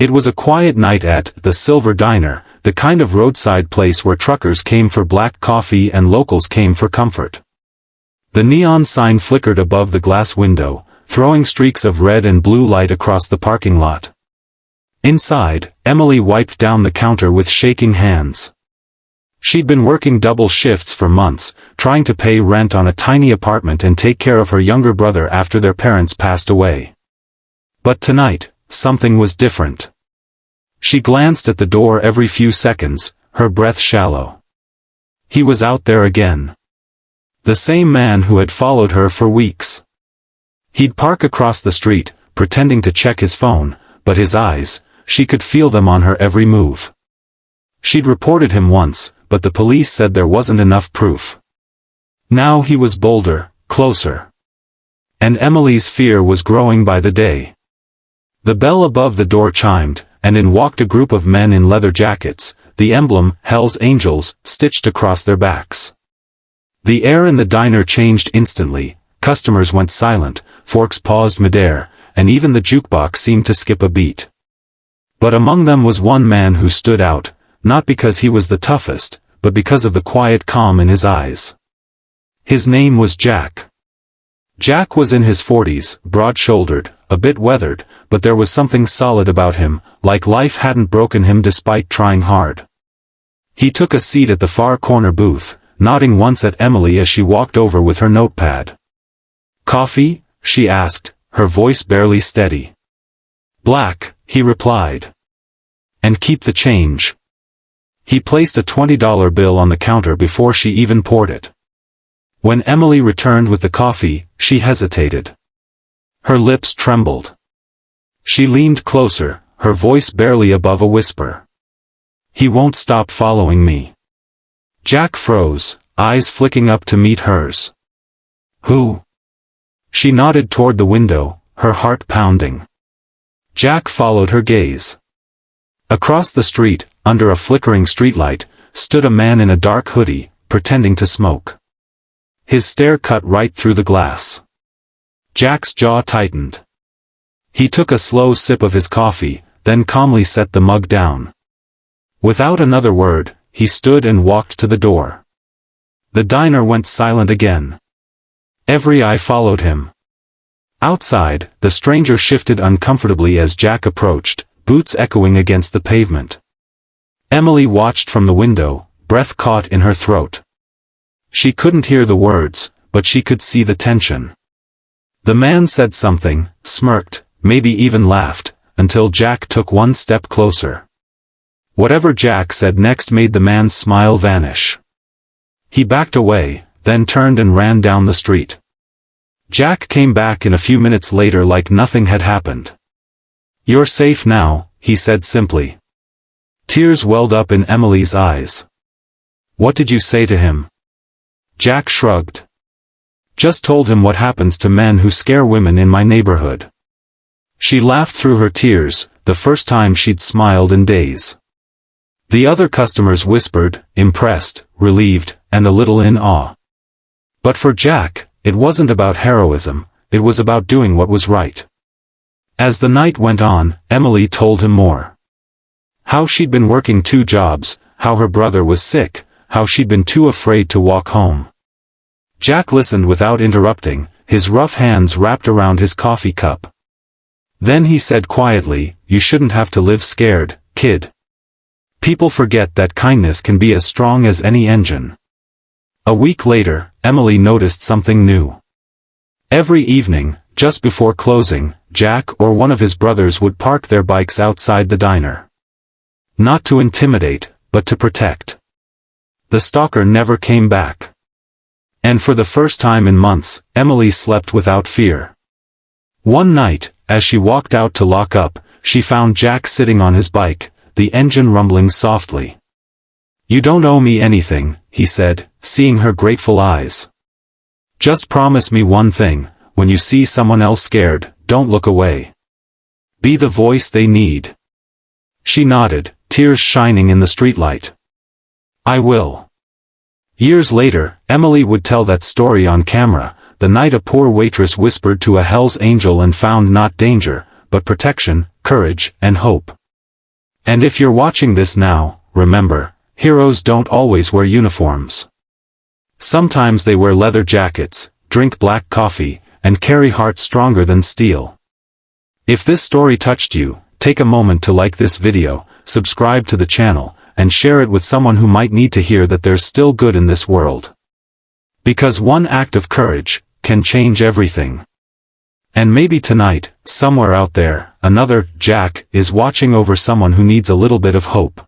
It was a quiet night at the Silver Diner, the kind of roadside place where truckers came for black coffee and locals came for comfort. The neon sign flickered above the glass window, throwing streaks of red and blue light across the parking lot. Inside, Emily wiped down the counter with shaking hands. She'd been working double shifts for months, trying to pay rent on a tiny apartment and take care of her younger brother after their parents passed away. But tonight, something was different. She glanced at the door every few seconds, her breath shallow. He was out there again. The same man who had followed her for weeks. He'd park across the street, pretending to check his phone, but his eyes, she could feel them on her every move. She'd reported him once, but the police said there wasn't enough proof. Now he was bolder, closer. And Emily's fear was growing by the day. The bell above the door chimed, and in walked a group of men in leather jackets, the emblem, Hell's Angels, stitched across their backs. The air in the diner changed instantly, customers went silent, forks paused midair, and even the jukebox seemed to skip a beat. But among them was one man who stood out, not because he was the toughest, but because of the quiet calm in his eyes. His name was Jack. Jack was in his 40s, broad-shouldered, a bit weathered, but there was something solid about him, like life hadn't broken him despite trying hard. He took a seat at the far corner booth, nodding once at Emily as she walked over with her notepad. "Coffee?" she asked, her voice barely steady. "Black," he replied. "And keep the change." He placed a $20 bill on the counter before she even poured it. When Emily returned with the coffee, she hesitated. Her lips trembled. She leaned closer, her voice barely above a whisper. "He won't stop following me." Jack froze, eyes flicking up to meet hers. "Who?" She nodded toward the window, her heart pounding. Jack followed her gaze. Across the street, under a flickering streetlight, stood a man in a dark hoodie, pretending to smoke. His stare cut right through the glass. Jack's jaw tightened. He took a slow sip of his coffee, then calmly set the mug down. Without another word, he stood and walked to the door. The diner went silent again. Every eye followed him. Outside, the stranger shifted uncomfortably as Jack approached, boots echoing against the pavement. Emily watched from the window, breath caught in her throat. She couldn't hear the words, but she could see the tension. The man said something, smirked, maybe even laughed, until Jack took one step closer. Whatever Jack said next made the man's smile vanish. He backed away, then turned and ran down the street. Jack came back in a few minutes later like nothing had happened. "You're safe now," he said simply. Tears welled up in Emily's eyes. "What did you say to him?" Jack shrugged. "Just told him what happens to men who scare women in my neighborhood." She laughed through her tears, the first time she'd smiled in days. The other customers whispered, impressed, relieved, and a little in awe. But for Jack, it wasn't about heroism, it was about doing what was right. As the night went on, Emily told him more. How she'd been working 2 jobs, how her brother was sick, how she'd been too afraid to walk home. Jack listened without interrupting, his rough hands wrapped around his coffee cup. Then he said quietly, "You shouldn't have to live scared, kid. People forget that kindness can be as strong as any engine." A week later, Emily noticed something new. Every evening, just before closing, Jack or one of his brothers would park their bikes outside the diner. Not to intimidate, but to protect. The stalker never came back. And for the first time in months, Emily slept without fear. One night, as she walked out to lock up, she found Jack sitting on his bike, the engine rumbling softly. "You don't owe me anything," he said, seeing her grateful eyes. "Just promise me one thing, when you see someone else scared, don't look away. Be the voice they need." She nodded, tears shining in the streetlight. "I will." Years later, Emily would tell that story on camera, the night a poor waitress whispered to a Hell's Angel and found not danger, but protection, courage, and hope. And if you're watching this now, remember, heroes don't always wear uniforms. Sometimes they wear leather jackets, drink black coffee, and carry hearts stronger than steel. If this story touched you, take a moment to like this video, subscribe to the channel, and share it with someone who might need to hear that there's still good in this world. Because one act of courage can change everything. And maybe tonight, somewhere out there, another Jack is watching over someone who needs a little bit of hope.